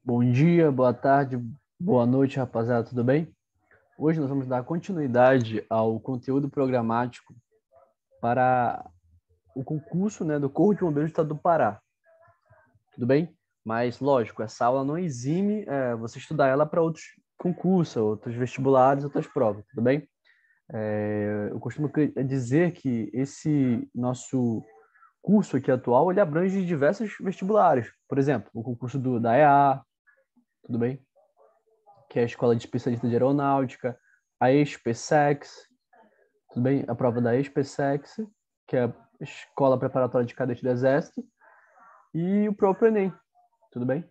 Bom dia, boa tarde, boa noite, rapaziada, tudo bem? Hoje nós vamos dar continuidade ao conteúdo programático para o concurso, do Corpo de Bombeiros do Estado do Pará, tudo bem? Mas, lógico, essa aula não exime você estudar ela para outros concursos, outros vestibulares, outras provas, tudo bem? Eu costumo dizer que esse nosso curso aqui atual, ele abrange diversos vestibulares, por exemplo, o concurso da EA, tudo bem? Que é a Escola de Especialista de Aeronáutica, a ESPSEX, tudo bem? A prova da ESPSEX, que é a Escola Preparatória de Cadete do Exército, e o próprio Enem, tudo bem?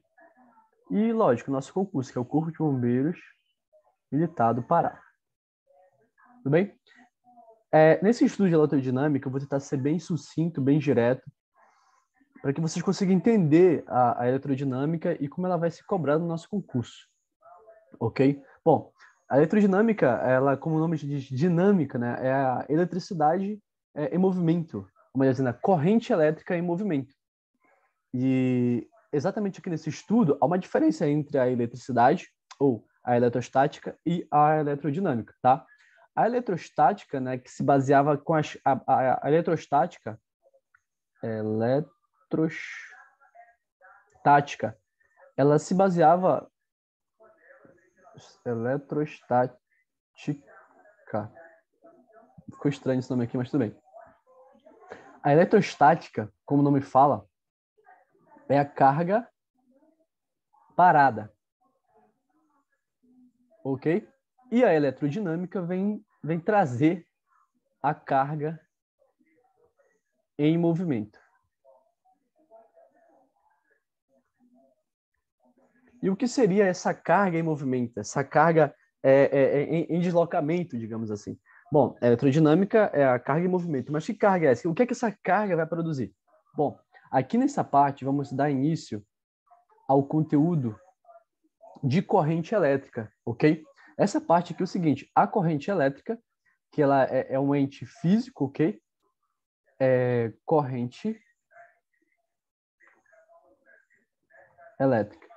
E, lógico, o nosso concurso, que é o Corpo de Bombeiros Militar do Pará. Tudo bem? Nesse estudo de eletrodinâmica, eu vou tentar ser bem sucinto, bem direto, para que vocês consigam entender a eletrodinâmica e como ela vai se cobrar no nosso concurso. Ok? Bom, a eletrodinâmica, ela, como o nome diz, dinâmica, né? É a eletricidade em movimento, uma dizendo, corrente elétrica em movimento. E exatamente aqui nesse estudo, há uma diferença entre a eletricidade, ou a eletrostática, e a eletrodinâmica, tá? A eletrostática, né, que se baseava com a eletrostática, ela se baseava eletrostática. Ficou estranho esse nome aqui, mas tudo bem. A eletrostática, como o nome fala, é a carga parada. Ok? E a eletrodinâmica vem trazer a carga em movimento. E o que seria essa carga em movimento? Essa carga em deslocamento, digamos assim. Bom, a eletrodinâmica é a carga em movimento. Mas que carga é essa? O que é que essa carga vai produzir? Bom, aqui nessa parte vamos dar início ao conteúdo de corrente elétrica, ok? Essa parte aqui é o seguinte, a corrente elétrica, que ela é um ente físico, ok? É corrente elétrica.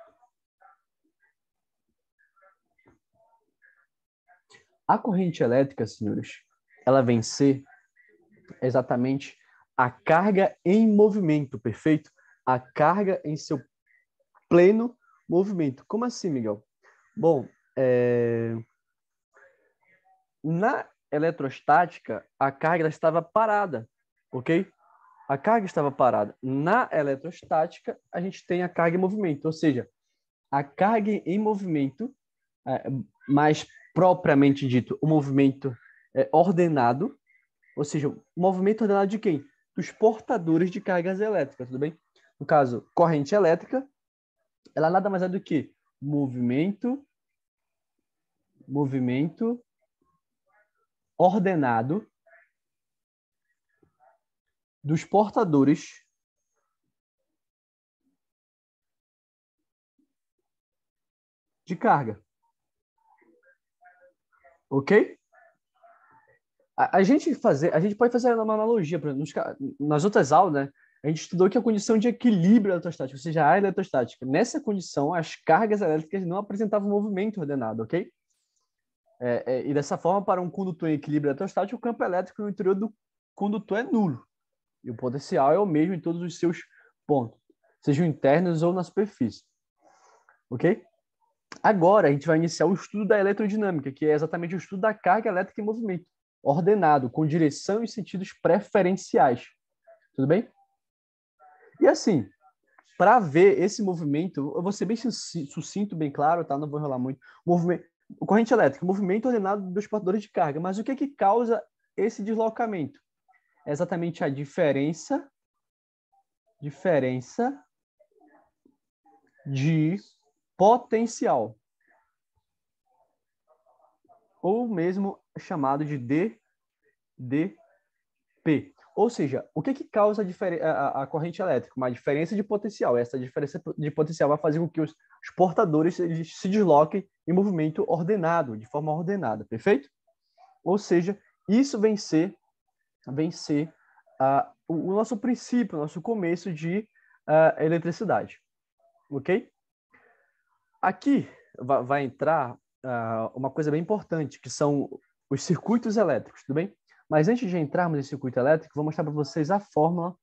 A corrente elétrica, senhores, ela vem ser exatamente a carga em movimento, perfeito? A carga em seu pleno movimento. Como assim, Miguel? Bom, na eletrostática, a carga estava parada, ok? A carga estava parada. Na eletrostática, a gente tem a carga em movimento, ou seja, a carga em movimento, mais propriamente dito, o movimento ordenado, ou seja, o movimento ordenado de quem? Dos portadores de cargas elétricas, tudo bem? No caso, corrente elétrica, ela nada mais é do que movimento ordenado dos portadores de carga. Ok? A gente pode fazer uma analogia, por exemplo, nas outras aulas, né? A gente estudou que a condição de equilíbrio eletrostático, ou seja, a eletrostática. Nessa condição, as cargas elétricas não apresentavam movimento ordenado, ok? E dessa forma, para um condutor em equilíbrio eletrostático, o campo elétrico no interior do condutor é nulo. E o potencial é o mesmo em todos os seus pontos, sejam internos ou na superfície. Ok? Agora, a gente vai iniciar o estudo da eletrodinâmica, que é exatamente o estudo da carga elétrica em movimento, ordenado, com direção e sentidos preferenciais. Tudo bem? E assim, para ver esse movimento, eu vou ser bem sucinto, bem claro, tá? Não vou enrolar muito. Corrente elétrica, movimento ordenado dos portadores de carga. Mas o que é que causa esse deslocamento? É exatamente a diferença de potencial, ou mesmo chamado de DP. Ou seja, o que que causa a corrente elétrica? Uma diferença de potencial. Essa diferença de potencial vai fazer com que os portadores eles se desloquem em movimento ordenado, de forma ordenada, perfeito? Ou seja, isso vem ser o nosso princípio, o nosso começo de eletricidade, ok? Aqui vai entrar uma coisa bem importante, que são os circuitos elétricos, tudo bem? Mas antes de entrarmos em circuito elétrico, vou mostrar para vocês a fórmula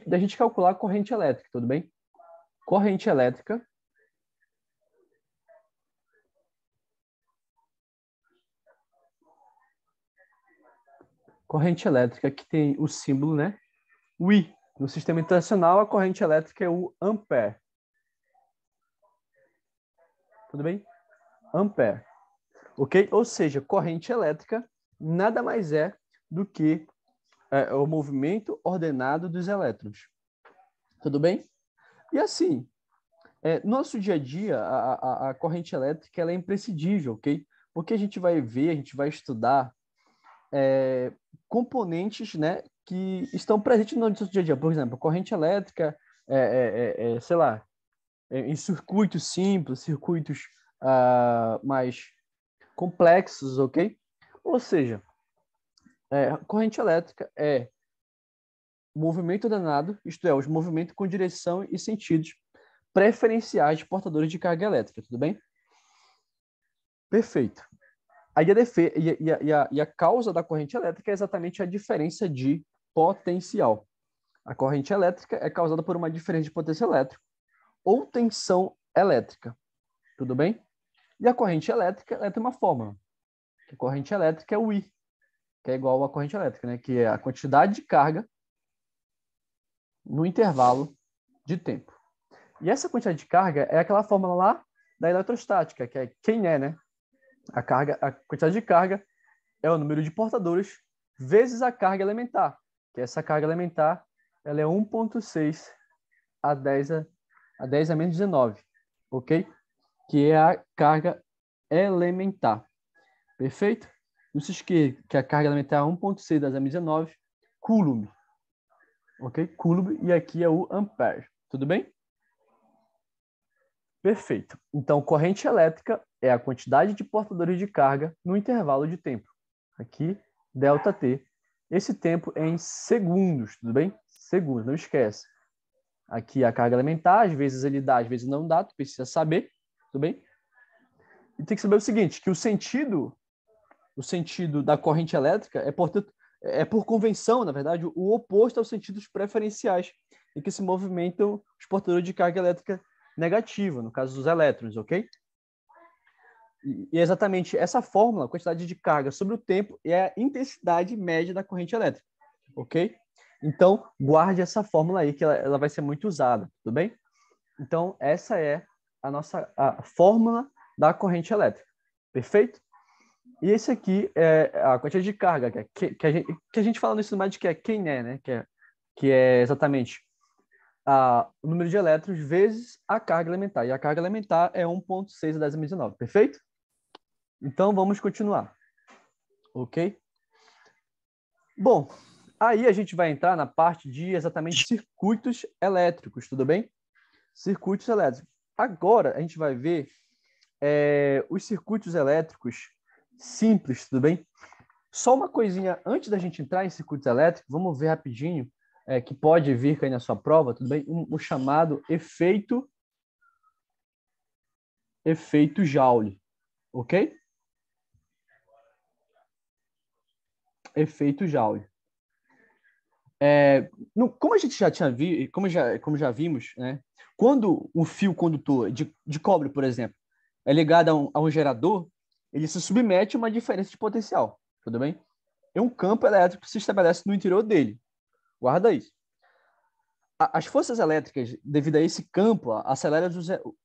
da gente calcular a corrente elétrica, tudo bem? Corrente elétrica que tem o símbolo, né? O I. No sistema internacional, a corrente elétrica é o ampere. Tudo bem? Ampere. Ok? Ou seja, corrente elétrica nada mais é do que o movimento ordenado dos elétrons. Tudo bem? E assim, nosso dia a dia, a corrente elétrica ela é imprescindível, ok? Porque a gente vai ver, a gente vai estudar componentes, né, que estão presentes no nosso dia a dia. Por exemplo, corrente elétrica, sei lá, em circuitos simples, circuitos mais complexos, ok? Ou seja, corrente elétrica é movimento ordenado, isto é, os movimentos com direção e sentidos preferenciais de portadores de carga elétrica, tudo bem? Perfeito. Aí a causa da corrente elétrica é exatamente a diferença de potencial. A corrente elétrica é causada por uma diferença de potência elétrica ou tensão elétrica, tudo bem? E a corrente elétrica ela tem uma fórmula. A corrente elétrica é o I, que é igual à corrente elétrica, né? Que é a quantidade de carga no intervalo de tempo. E essa quantidade de carga é aquela fórmula lá da eletrostática, que é quem é, né? A quantidade de carga é o número de portadores vezes a carga elementar, que essa carga elementar ela é 1,6 a 10 a menos 19, ok? Que é a carga elementar. Perfeito? Não se esqueça que a carga elementar é 1,6 a menos 19 Coulomb. Ok? Coulomb, e aqui é o ampere. Tudo bem? Perfeito. Então, corrente elétrica é a quantidade de portadores de carga no intervalo de tempo. Aqui, ΔT. Esse tempo é em segundos, tudo bem? Segundos, não esquece. Aqui a carga elementar, às vezes ele dá, às vezes não dá, tu precisa saber, tudo bem? E tem que saber o seguinte, que o sentido da corrente elétrica é, portanto, por convenção, na verdade, o oposto aos sentidos preferenciais, em que se movimentam os portadores de carga elétrica negativa, no caso dos elétrons, ok? E é exatamente essa fórmula, a quantidade de carga sobre o tempo, é a intensidade média da corrente elétrica, ok? Então, guarde essa fórmula aí, que ela vai ser muito usada, tudo bem? Então, essa é a fórmula da corrente elétrica, perfeito? E esse aqui é a quantidade de carga, que a gente fala no ensino médio que é quem é, né? Que é exatamente o número de elétrons vezes a carga elementar. E a carga elementar é 1,6 a 10 a menos 19, perfeito? Então, vamos continuar. Ok? Bom, aí a gente vai entrar na parte de exatamente circuitos elétricos, tudo bem? Circuitos elétricos. Agora, a gente vai ver os circuitos elétricos simples, tudo bem? Só uma coisinha, antes da gente entrar em circuitos elétricos, vamos ver rapidinho, que pode vir cair na sua prova, tudo bem? O chamado efeito Joule, ok? Efeito Joule. Como a gente já tinha visto, como já vimos, né? Quando um fio condutor de cobre, por exemplo, é ligado a um gerador, ele se submete a uma diferença de potencial, tudo bem? E um campo elétrico se estabelece no interior dele. Guarda isso. As forças elétricas, devido a esse campo,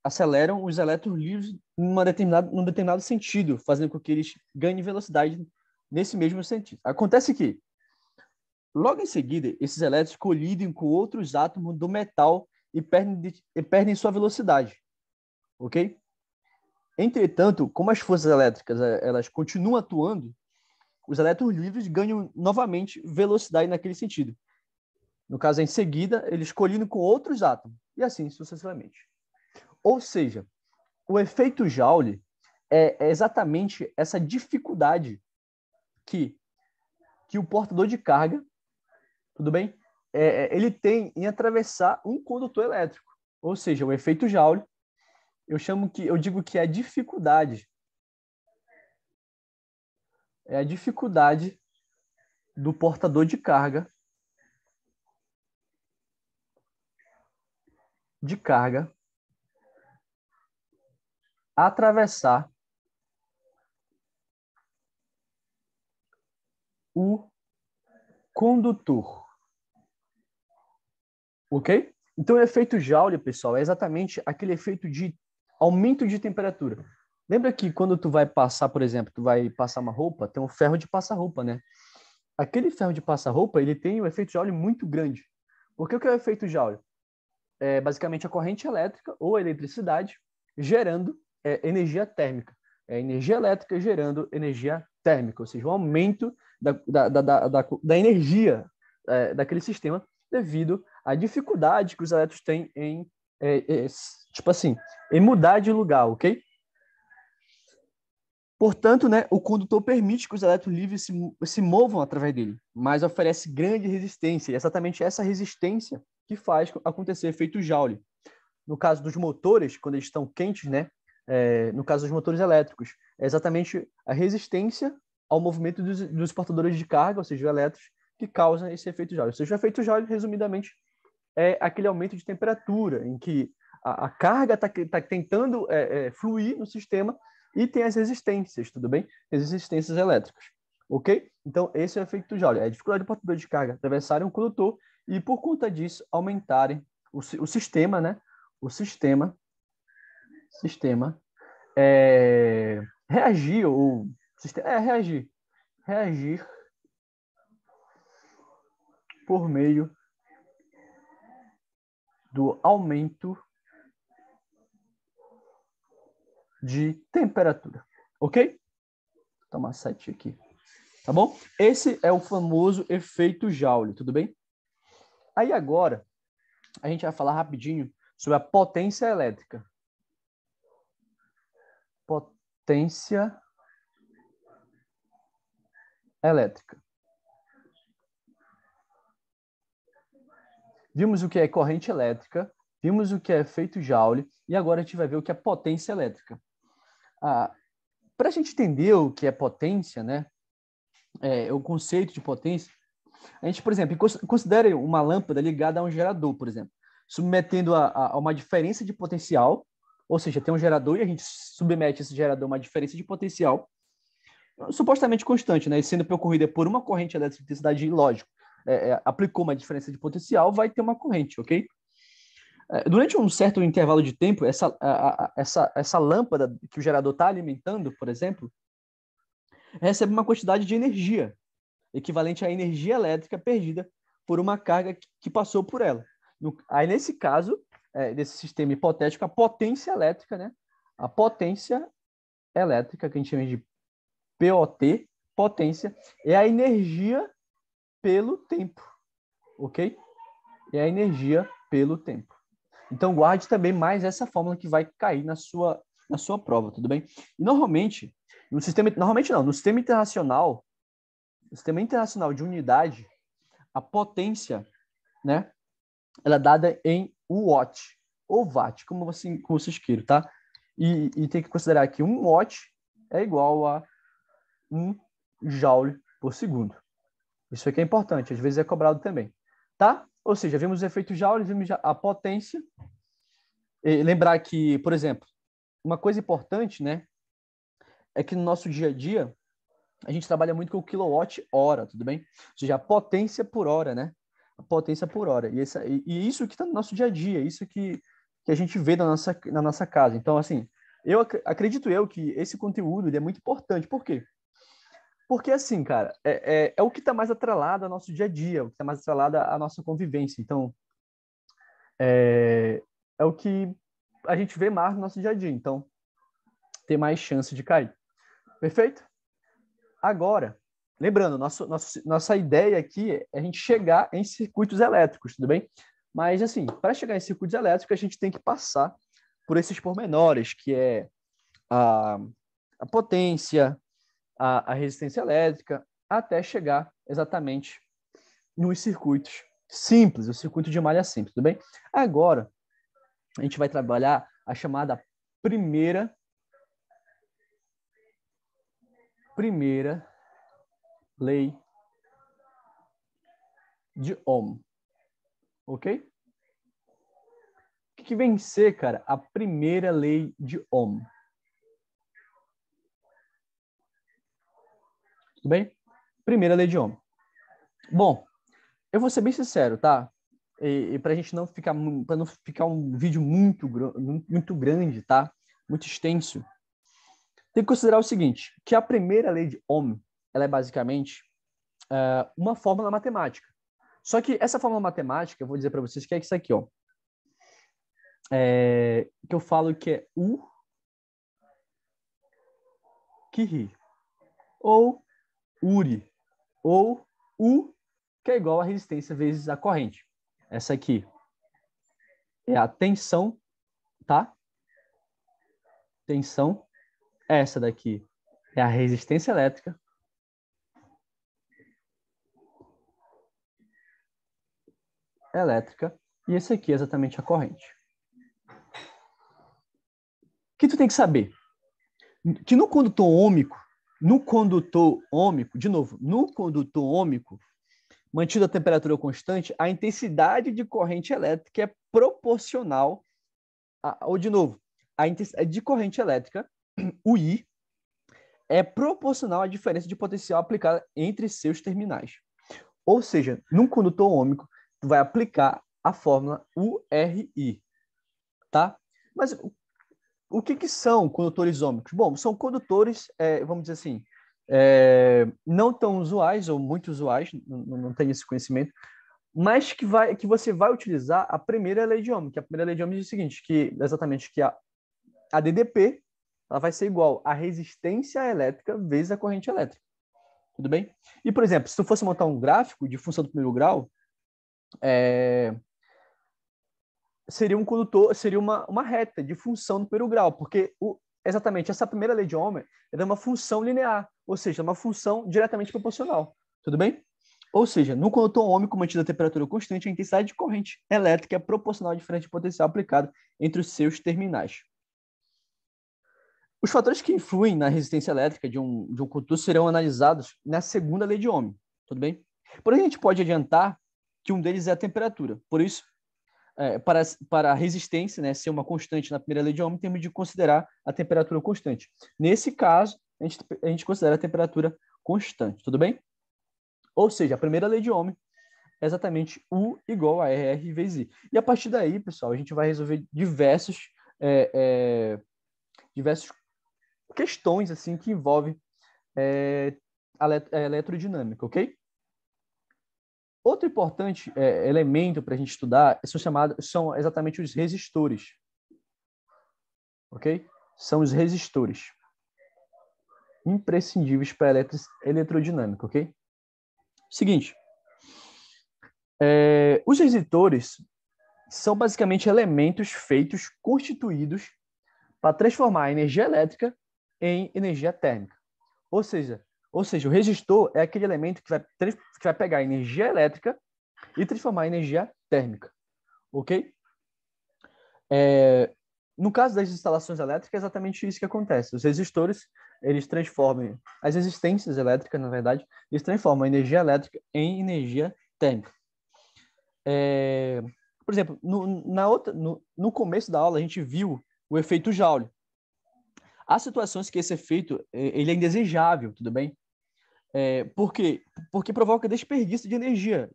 aceleram os elétrons livres num determinado sentido, fazendo com que eles ganhem velocidade nesse mesmo sentido. Acontece que, logo em seguida, esses elétrons colidem com outros átomos do metal e perdem sua velocidade. Ok? Entretanto, como as forças elétricas elas continuam atuando, os elétrons livres ganham novamente velocidade naquele sentido. No caso, em seguida, eles colidem com outros átomos, e assim sucessivamente. Ou seja, o efeito Joule é exatamente essa dificuldade que o portador de carga, tudo bem? Ele tem em atravessar um condutor elétrico. Ou seja, o efeito Joule eu digo que é a dificuldade. É a dificuldade do portador de carga atravessar o condutor. Ok? Então, o efeito Joule, pessoal, é exatamente aquele efeito de aumento de temperatura. Lembra que quando tu vai passar, por exemplo, tu vai passar uma roupa, tem um ferro de passar roupa, né? Aquele ferro de passar roupa, ele tem um efeito Joule muito grande. Porque o que é o efeito Joule? É basicamente a corrente elétrica ou a eletricidade gerando energia térmica. É energia elétrica gerando energia térmica, ou seja, um aumento da energia daquele sistema devido à dificuldade que os elétrons têm em, tipo assim, em mudar de lugar, ok? Portanto, né, o condutor permite que os elétrons livres se movam através dele, mas oferece grande resistência. E é exatamente essa resistência que faz acontecer efeito Joule. No caso dos motores, quando eles estão quentes, né, no caso dos motores elétricos, é exatamente a resistência ao movimento dos portadores de carga, ou seja, elétrons, que causa esse efeito Joule. Ou seja, o efeito Joule, resumidamente, é aquele aumento de temperatura em que a carga está tentando fluir no sistema e tem as resistências, tudo bem? As resistências elétricas, ok? Então, esse é o efeito Joule. É a dificuldade do portador de carga atravessarem um condutor e, por conta disso, aumentarem o sistema, né? O sistema reagir ou reagir por meio do aumento de temperatura, ok? Vou tomar 7 aqui, tá bom? Esse é o famoso efeito Joule, tudo bem? Aí agora a gente vai falar rapidinho sobre a potência elétrica. Potência elétrica. Vimos o que é corrente elétrica, vimos o que é efeito Joule, e agora a gente vai ver o que é potência elétrica. Para a gente entender o que é potência, né, o conceito de potência, a gente, por exemplo, considere uma lâmpada ligada a um gerador, por exemplo, submetendo a uma diferença de potencial, ou seja, tem um gerador e a gente submete esse gerador a uma diferença de potencial, supostamente constante, né, e sendo percorrida por uma corrente elétrica de intensidade, lógico, aplicou uma diferença de potencial, vai ter uma corrente, ok? Durante um certo intervalo de tempo, essa lâmpada que o gerador está alimentando, por exemplo, recebe uma quantidade de energia equivalente à energia elétrica perdida por uma carga que passou por ela. Aí, nesse caso, desse sistema hipotético, a potência elétrica, né? A potência elétrica, que a gente chama de POT, potência, é a energia pelo tempo, ok? É a energia pelo tempo. Então, guarde também mais essa fórmula que vai cair na sua prova, tudo bem? E normalmente, no sistema internacional, no sistema internacional de unidade, a potência, né, ela é dada em watt ou watt, como vocês queiram, tá? E tem que considerar que 1 watt é igual a 1 joule por segundo. Isso aqui é importante, às vezes é cobrado também, tá? Ou seja, vimos o efeito Joule, vimos a potência. E lembrar que, por exemplo, uma coisa importante, né, é que no nosso dia a dia a gente trabalha muito com o quilowatt-hora, tudo bem? Ou seja, a potência por hora, né? A potência por hora. E isso que está no nosso dia a dia, isso que a gente vê na nossa casa. Então, assim, acredito que esse conteúdo ele é muito importante. Por quê? Porque, assim, cara, é o que está mais atrelado ao nosso dia a dia, o que está mais atrelado à nossa convivência. Então, é o que a gente vê mais no nosso dia a dia. Então, tem mais chance de cair. Perfeito? Agora, lembrando, nossa ideia aqui é a gente chegar em circuitos elétricos, tudo bem? Mas, assim, para chegar em circuitos elétricos, a gente tem que passar por esses pormenores, que é a potência, a resistência elétrica, até chegar exatamente nos circuitos simples, o circuito de malha simples, tudo bem? Agora, a gente vai trabalhar a chamada primeira lei de Ohm, ok? O que vem ser, cara, a primeira lei de Ohm? Tudo bem? Primeira lei de Ohm. Bom, eu vou ser bem sincero, tá? E para a gente não ficar, para não ficar um vídeo muito grande, tá? Muito extenso. Tem que considerar o seguinte, que a primeira lei de Ohm, ela é basicamente uma fórmula matemática. Só que essa fórmula matemática, eu vou dizer para vocês que é isso aqui, ó. Que eu falo que é U que ri, ou URI, ou U, que é igual a resistência vezes a corrente. Essa aqui é a tensão, tá? Tensão. Essa daqui é a resistência elétrica. E esse aqui é exatamente a corrente. O que tu tem que saber? Que no condutor ômico, de novo, no condutor ômico, mantido a temperatura constante, a intensidade de corrente elétrica é proporcional ou de novo, a intensidade de corrente elétrica, o I, é proporcional à diferença de potencial aplicada entre seus terminais. Ou seja, num condutor ômico, tu vai aplicar a fórmula URI, tá? Mas o que são condutores ômicos? Bom, são condutores, vamos dizer assim, não tão usuais ou muito usuais, não tenho esse conhecimento, mas que você vai utilizar a primeira lei de Ohm, que a primeira lei de Ohm diz o seguinte, que exatamente que a DDP ela vai ser igual à resistência elétrica vezes a corrente elétrica. Tudo bem? E, por exemplo, se tu fosse montar um gráfico de função do primeiro grau, seria um condutor, seria uma reta de função do primeiro grau, porque exatamente essa primeira lei de Ohm é uma função linear, ou seja, uma função diretamente proporcional. Tudo bem? Ou seja, no condutor ômico mantido a temperatura constante, a intensidade de corrente elétrica é proporcional à diferença de potencial aplicado entre os seus terminais. Os fatores que influem na resistência elétrica de um condutor serão analisados na segunda lei de Ohm, tudo bem? Porém, a gente pode adiantar que um deles é a temperatura. Por isso, para a resistência, né, ser uma constante na primeira lei de Ohm, temos de considerar a temperatura constante. Nesse caso, a gente considera a temperatura constante, tudo bem? Ou seja, a primeira lei de Ohm é exatamente U igual a RR vezes I. E a partir daí, pessoal, a gente vai resolver diversas questões assim que envolvem a eletrodinâmica, ok? Outro importante elemento para a gente estudar são exatamente os resistores, ok? São os resistores imprescindíveis para a eletrodinâmica, ok? Seguinte, os resistores são basicamente elementos constituídos para transformar a energia elétrica em energia térmica. Ou seja, o resistor é aquele elemento que vai pegar a energia elétrica e transformar em energia térmica, ok? No caso das instalações elétricas, é exatamente isso que acontece. Os resistores, eles transformam as resistências elétricas, na verdade, eles transformam a energia elétrica em energia térmica. Por exemplo, no começo da aula, a gente viu o efeito Joule. Há situações que esse efeito ele é indesejável, tudo bem? Por quê? Porque provoca desperdício de energia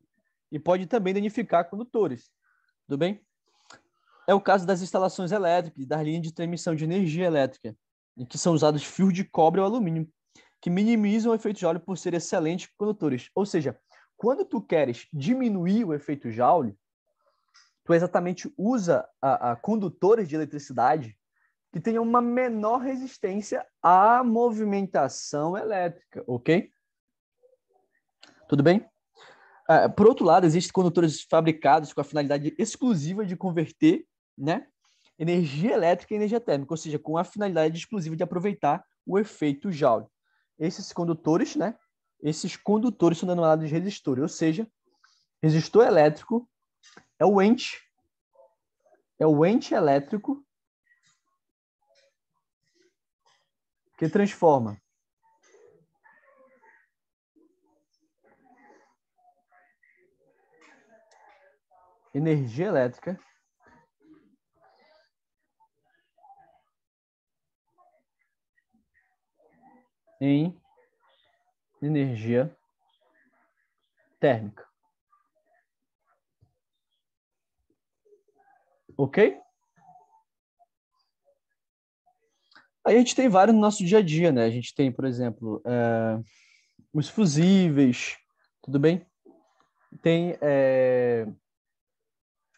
e pode também danificar condutores, tudo bem? É o caso das instalações elétricas, das linhas de transmissão de energia elétrica, em que são usados fios de cobre ou alumínio, que minimizam o efeito Joule por serem excelentes condutores. Ou seja, quando tu queres diminuir o efeito Joule, tu exatamente usa a condutores de eletricidade que tenham uma menor resistência à movimentação elétrica, ok? Tudo bem? Por outro lado, existem condutores fabricados com a finalidade exclusiva de converter, né, energia elétrica em energia térmica, ou seja, com a finalidade exclusiva de aproveitar o efeito Joule. Esses condutores são denominados de resistores, ou seja, resistor elétrico é o ente elétrico que transforma energia elétrica em energia térmica. Ok? Aí a gente tem vários no nosso dia a dia, né? A gente tem, por exemplo, os fusíveis, tudo bem? Tem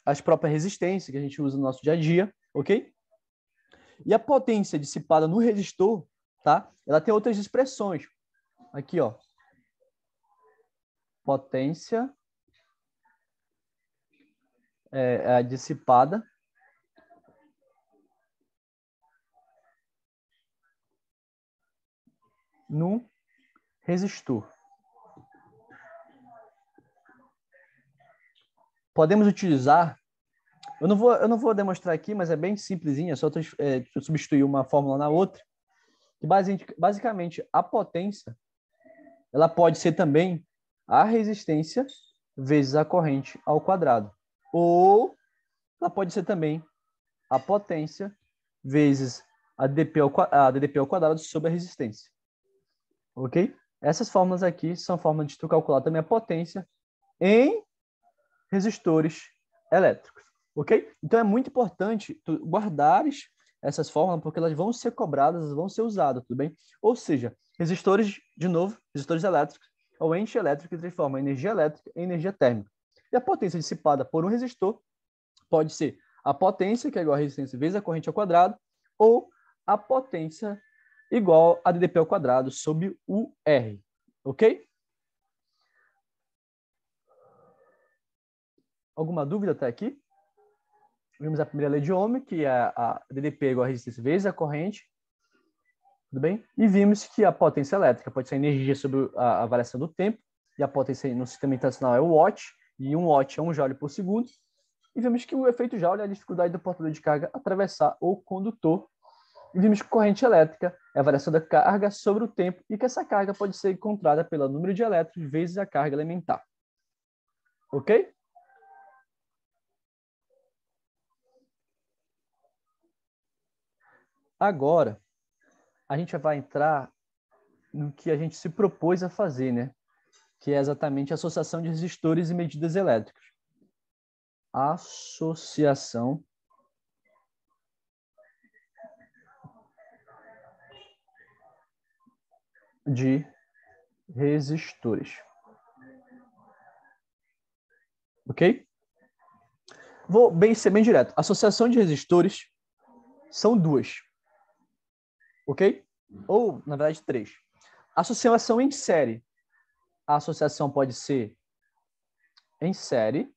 as próprias resistências que a gente usa no nosso dia a dia, ok? E a potência dissipada no resistor, tá? Ela tem outras expressões. Aqui, ó. Potência dissipada no resistor. Podemos utilizar, eu não vou demonstrar aqui, mas é bem simplesinho, é só substituir uma fórmula na outra. Que basicamente a potência, ela pode ser também a resistência vezes a corrente ao quadrado. Ou ela pode ser também a potência vezes a DP ao quadrado sobre a resistência. Ok? Essas fórmulas aqui são formas de tu calcular também a potência em resistores elétricos. Ok? Então é muito importante tu guardares essas fórmulas porque elas vão ser cobradas, vão ser usadas, tudo bem? Ou seja, resistores, de novo, resistores elétricos, ou ente elétrico que transforma energia elétrica em energia térmica. E a potência dissipada por um resistor pode ser a potência, que é igual a resistência vezes a corrente ao quadrado, ou a potência igual a dp ao quadrado sobre o R. Ok? Alguma dúvida até aqui? Vimos a primeira lei de Ohm, que é a dp igual a resistência vezes a corrente. Tudo bem? E vimos que a potência elétrica pode ser a energia sobre a variação do tempo, e a potência no sistema internacional é o watt, e 1 watt é 1 joule por segundo. E vimos que o efeito Joule é a dificuldade do portador de carga atravessar o condutor. E vimos que corrente elétrica é a variação da carga sobre o tempo e que essa carga pode ser encontrada pelo número de elétrons vezes a carga elementar. Ok? Agora, a gente vai entrar no que a gente se propôs a fazer, né? Que é exatamente a associação de resistores e medidas elétricas. Associação de resistores. Ok? Vou ser bem direto. Associação de resistores são duas. Ok? Ou, na verdade, três. Associação em série. A associação pode ser em série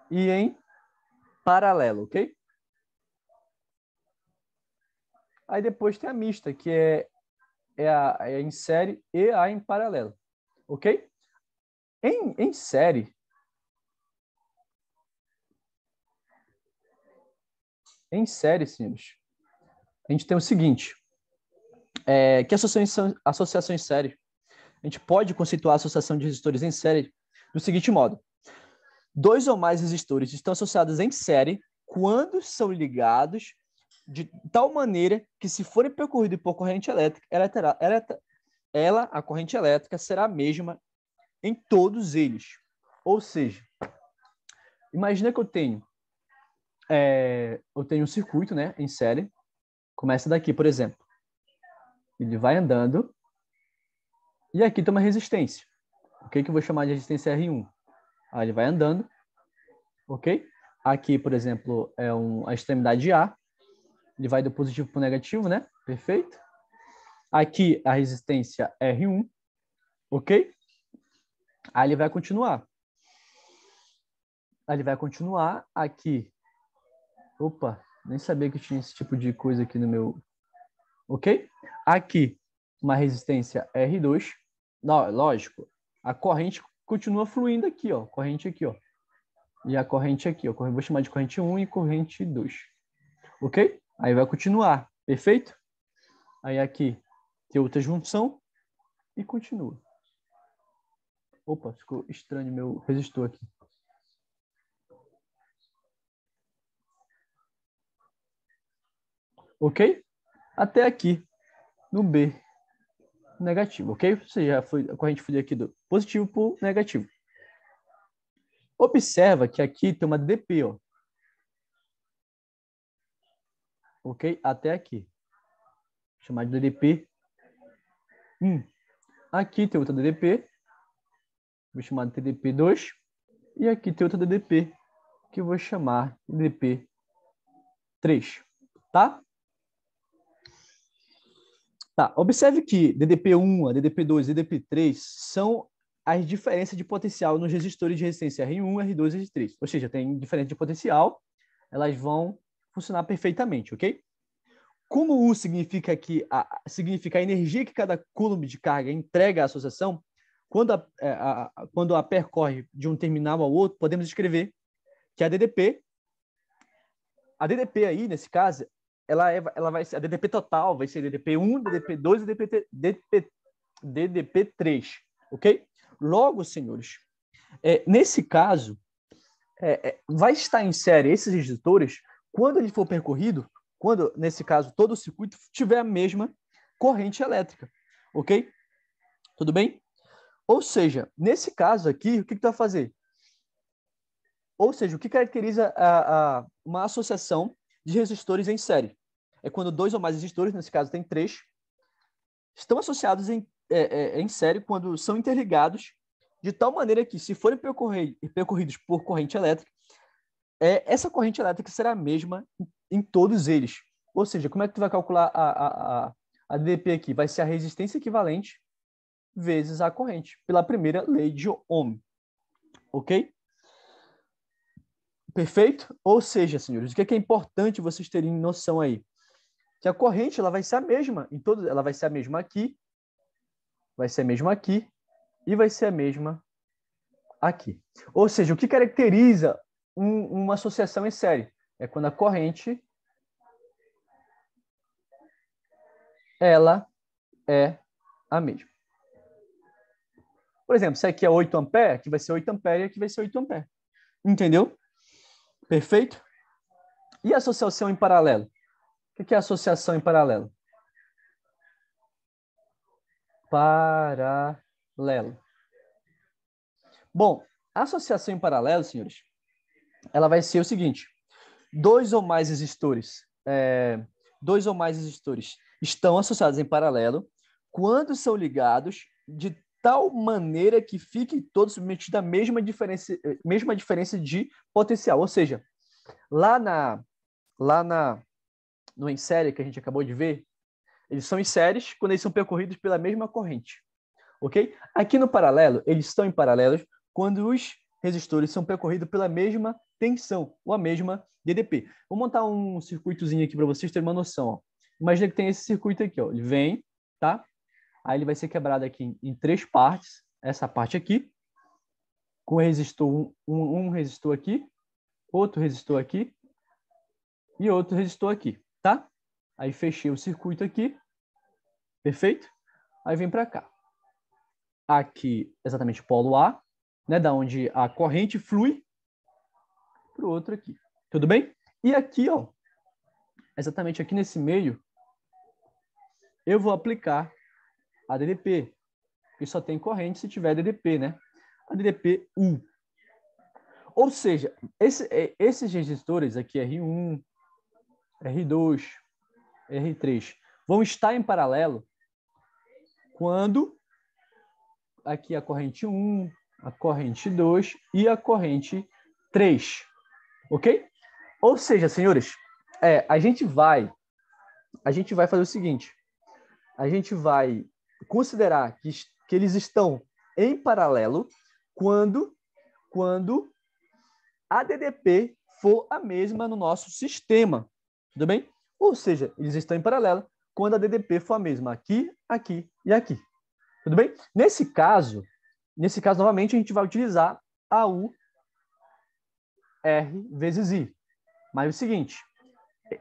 e em paralelo, ok? Aí depois tem a mista, que é em série e a em paralelo, ok? Em série, senhores, a gente tem o seguinte, que associação em série, a gente pode conceituar a associação de resistores em série do seguinte modo. Dois ou mais resistores estão associados em série quando são ligados de tal maneira que, se forem percorridos por corrente elétrica, a corrente elétrica será a mesma em todos eles. Ou seja, imagina que eu tenho um circuito, né, em série. Começa daqui, por exemplo. Ele vai andando e aqui tem uma resistência. O que eu vou chamar de resistência R1? Aí ele vai andando, ok? Aqui, por exemplo, é a extremidade A. Ele vai do positivo para o negativo, né? Perfeito. Aqui a resistência R1, ok? Aí ele vai continuar. Aí ele vai continuar aqui. Opa, nem sabia que tinha esse tipo de coisa aqui no meu... Ok? Aqui, uma resistência R2. Não, lógico, a corrente continua fluindo aqui, ó. Corrente aqui, ó. E a corrente aqui, ó. Vou chamar de corrente 1 e corrente 2. Ok? Aí vai continuar. Perfeito? Aí aqui tem outra junção e continua. Opa, ficou estranho meu resistor aqui. Ok? Até aqui, no B negativo, ok? Ou seja, a corrente fluiu aqui do positivo para o negativo. Observa que aqui tem uma DDP, ó. Ok? Até aqui. Vou chamar de DDP 1. Aqui tem outra DDP. Vou chamar de DDP 2. E aqui tem outra DDP, que eu vou chamar de DDP 3. Tá? Tá. Observe que DDP1, a DDP2 e DDP3 são as diferenças de potencial nos resistores de resistência R1, R2 e R3. Ou seja, tem diferença de potencial, elas vão funcionar perfeitamente, ok? Como U significa a energia que cada coulomb de carga entrega à associação, quando a percorre de um terminal ao outro, podemos escrever que a DDP aí, nesse caso, ela vai ser, a DDP total vai ser DDP1, DDP2 e DDP3, ok? Logo, senhores, nesse caso, vai estar em série esses resistores quando ele for percorrido, quando, nesse caso, todo o circuito tiver a mesma corrente elétrica, ok? Tudo bem? Ou seja, nesse caso aqui, o que tu vai fazer? Ou seja, o que caracteriza uma associação de resistores em série? É quando dois ou mais resistores, nesse caso tem 3, estão associados em série quando são interligados de tal maneira que, se forem percorridos por corrente elétrica, essa corrente elétrica será a mesma em todos eles. Ou seja, como é que tu vai calcular a DDP aqui? Vai ser a resistência equivalente vezes a corrente, pela primeira lei de Ohm. Ok? Perfeito? Ou seja, senhores, o que é importante vocês terem noção aí? Que a corrente ela vai ser a mesma em todos, ela vai ser a mesma aqui, vai ser a mesma aqui e vai ser a mesma aqui. Ou seja, o que caracteriza uma associação em série é quando a corrente ela é a mesma. Por exemplo, se aqui é 8 ampere, aqui vai ser 8 ampere e aqui vai ser 8 ampere. Entendeu? Perfeito? E associação em paralelo? O que é associação em paralelo? Paralelo. Bom, a associação em paralelo, senhores, ela vai ser o seguinte: dois ou mais resistores estão associados em paralelo quando são ligados de tal maneira que fiquem todos submetidos à mesma diferença de potencial. Ou seja, no em série que a gente acabou de ver, eles são em séries quando eles são percorridos pela mesma corrente. Ok? Aqui no paralelo, eles estão em paralelos quando os resistores são percorridos pela mesma tensão, ou a mesma DDP. Vou montar um circuitozinho aqui para vocês terem uma noção. Ó. Imagina que tem esse circuito aqui. Ó. Ele vem, tá? Aí ele vai ser quebrado aqui em 3 partes. Essa parte aqui, com resistor, um resistor aqui, outro resistor aqui e outro resistor aqui, tá? Aí fechei o circuito aqui. Perfeito? Aí vem para cá. Aqui, exatamente, polo A, né, da onde a corrente flui para o outro aqui. Tudo bem? E aqui, ó, exatamente aqui nesse meio, eu vou aplicar a DDP, que só tem corrente se tiver DDP, né? A DDP 1. Ou seja, esses resistores aqui, R1, R2, R3, vão estar em paralelo quando aqui a corrente 1, a corrente 2 e a corrente 3. Ok? Ou seja, senhores, a gente vai fazer o seguinte. A gente vai considerar que eles estão em paralelo quando a DDP for a mesma no nosso sistema. Tudo bem? Ou seja, eles estão em paralelo quando a DDP for a mesma aqui, aqui e aqui. Tudo bem? Nesse caso, novamente, a gente vai utilizar a U R vezes I. Mas é o seguinte,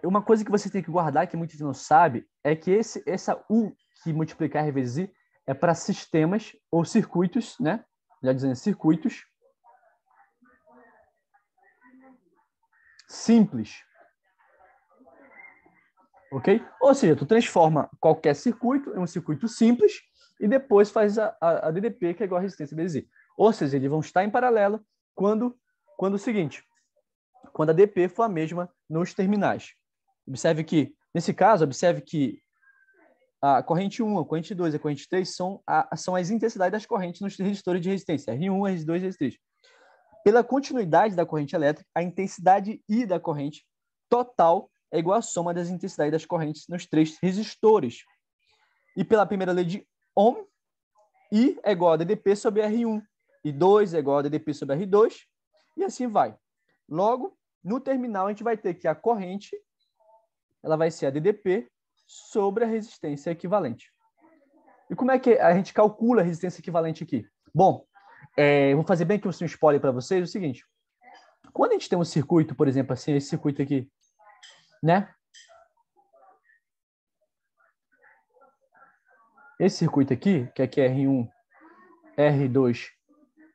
uma coisa que você tem que guardar, que muita gente não sabe, é que essa U que multiplicar R vezes I é para sistemas ou circuitos, né? Já dizendo circuitos simples. Ok? Ou seja, tu transforma qualquer circuito em um circuito simples e depois faz a DDP, que é igual a resistência vezes I. Ou seja, eles vão estar em paralelo quando o seguinte, quando a DP for a mesma nos terminais. Observe que, nesse caso, observe que a corrente 1, a corrente 2 e a corrente 3 são as intensidades das correntes nos resistores de resistência, R1, R2 e R3. Pela continuidade da corrente elétrica, a intensidade I da corrente total é igual à soma das intensidades das correntes nos 3 resistores. E pela primeira lei de Ohm, I é igual a DDP sobre R1, e 2 é igual a DDP sobre R2, e assim vai. Logo, no terminal, a gente vai ter que a corrente ela vai ser a DDP sobre a resistência equivalente. E como é que a gente calcula a resistência equivalente aqui? Bom, eu vou fazer bem aqui um spoiler para vocês, o seguinte. Quando a gente tem um circuito, por exemplo, assim, esse circuito aqui, né? Esse circuito aqui, que aqui é R1, R2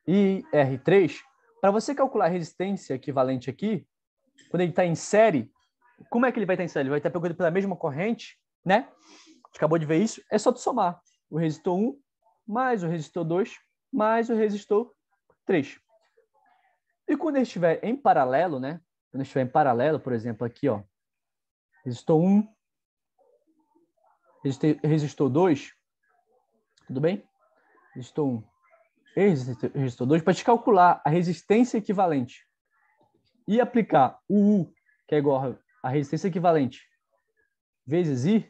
e R3, para você calcular a resistência equivalente aqui, quando ele está em série, como é que ele vai estar em série? Ele vai estar percorrido pela mesma corrente, né? A gente acabou de ver isso. É só tu somar o resistor 1 mais o resistor 2 mais o resistor 3. E quando ele estiver em paralelo, né? Quando ele estiver em paralelo, por exemplo, aqui, ó, resistor 1, resistor 2, tudo bem? Resistor 1 e resistor 2, para te calcular a resistência equivalente e aplicar o U, que é igual a resistência equivalente, vezes I,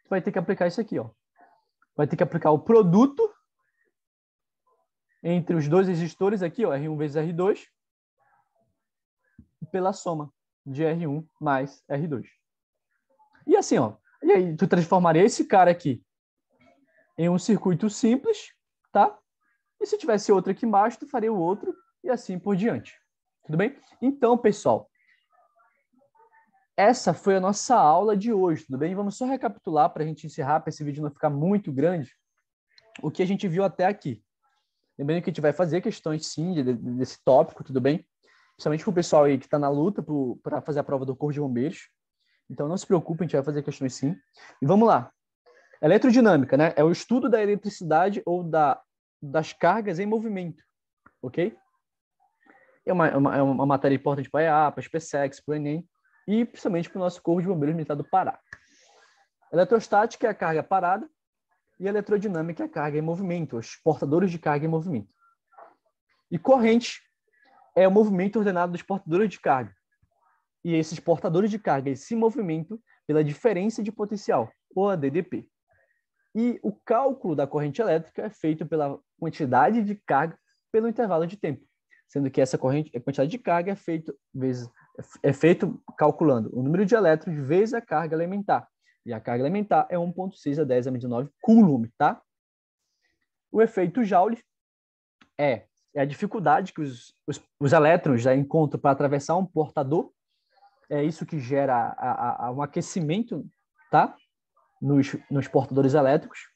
tu vai ter que aplicar isso aqui, ó. Vai ter que aplicar o produto entre os dois resistores aqui, ó, R1 vezes R2, pela soma de R1 mais R2. E assim, ó, e aí tu transformaria esse cara aqui em um circuito simples, tá? E se tivesse outro aqui embaixo, tu faria o outro e assim por diante. Tudo bem? Então, pessoal, essa foi a nossa aula de hoje, tudo bem? Vamos só recapitular para a gente encerrar, para esse vídeo não ficar muito grande, o que a gente viu até aqui. Lembrando que a gente vai fazer questões, sim, desse tópico, tudo bem? Principalmente para o pessoal aí que está na luta para fazer a prova do Corpo de Bombeiros. Então, não se preocupe, a gente vai fazer questões, sim. E vamos lá. Elerodinâmica, né? É o estudo da eletricidade ou das cargas em movimento, ok? É uma matéria importante para a EA, para a SpaceX, para o Enem e principalmente para o nosso Corpo de Bombeiros Militar do Pará. Eletrostática é a carga parada e eletrodinâmica é a carga em movimento, os portadores de carga em movimento. E corrente é o movimento ordenado dos portadores de carga. E esses portadores de carga se movimentam pela diferença de potencial, ou a DDP. E o cálculo da corrente elétrica é feito pela quantidade de carga pelo intervalo de tempo, sendo que essa quantidade de carga é feito calculando o número de elétrons vezes a carga elementar. E a carga elementar é 1,6 a 10 a 9 coulomb, tá? O efeito Joule é a dificuldade que os elétrons já encontram para atravessar um portador. É isso que gera um aquecimento, tá? Nos portadores elétricos.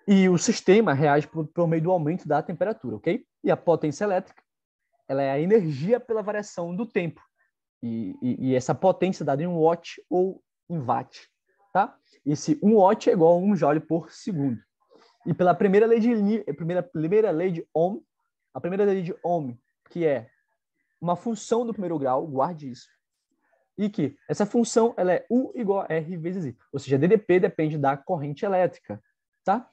E o sistema reage por meio do aumento da temperatura, ok? E a potência elétrica, ela é a energia pela variação do tempo. E essa potência é dada em watt ou em watt, tá? Esse 1 watt é igual a 1 joule por segundo. E pela primeira lei de Ohm, a primeira lei de Ohm, que é uma função do primeiro grau, guarde isso, e que essa função ela é U igual a R vezes I. Ou seja, DDP depende da corrente elétrica, tá?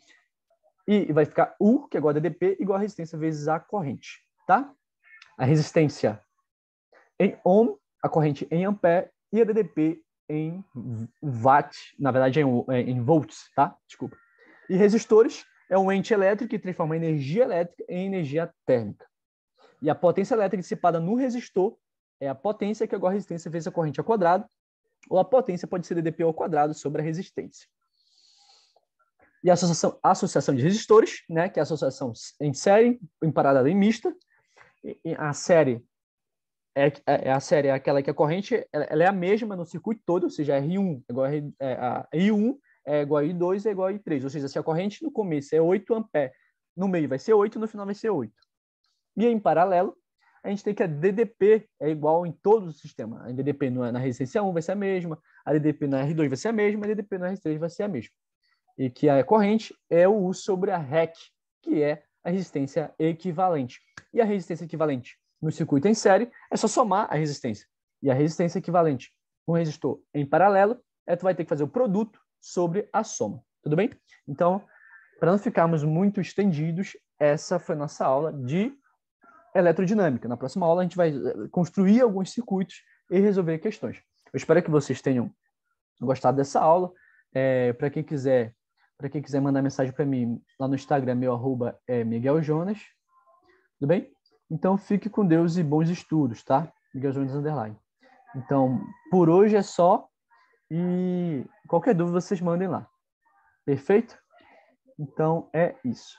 E vai ficar U, que é igual a DDP, igual a resistência vezes a corrente, tá? A resistência em ohm, a corrente em ampere e a DDP em watt, na verdade em volts, tá? Desculpa. E resistores é um ente elétrico que transforma energia elétrica em energia térmica. E a potência elétrica dissipada no resistor é a potência que é igual a resistência vezes a corrente ao quadrado, ou a potência pode ser DDP ao quadrado sobre a resistência. E a associação de resistores, né, que é a associação em série, em paralela e mista. A série é a série, é aquela que a corrente ela é a mesma no circuito todo, ou seja, R1 é igual a I1 é igual a I2 é igual a I3, ou seja, se a corrente no começo é 8 amperes, no meio vai ser 8, no final vai ser 8. E em paralelo, a gente tem que a DDP é igual em todos os sistemas. A DDP na resistência 1 vai ser a mesma, a DDP na R2 vai ser a mesma, a DDP na R3 vai ser a mesma. E que a corrente é o U sobre a REC, que é a resistência equivalente. E a resistência equivalente no circuito em série é só somar a resistência. E a resistência equivalente com o resistor em paralelo, tu vai ter que fazer o produto sobre a soma. Tudo bem? Então, para não ficarmos muito estendidos, essa foi a nossa aula de eletrodinâmica. Na próxima aula, a gente vai construir alguns circuitos e resolver questões. Eu espero que vocês tenham gostado dessa aula. Para quem quiser mandar mensagem para mim lá no Instagram, meu arroba é Miguel Jonas. Tudo bem? Então, fique com Deus e bons estudos, tá? Miguel Jonas _. Então, por hoje é só. E qualquer dúvida, vocês mandem lá. Perfeito? Então, é isso.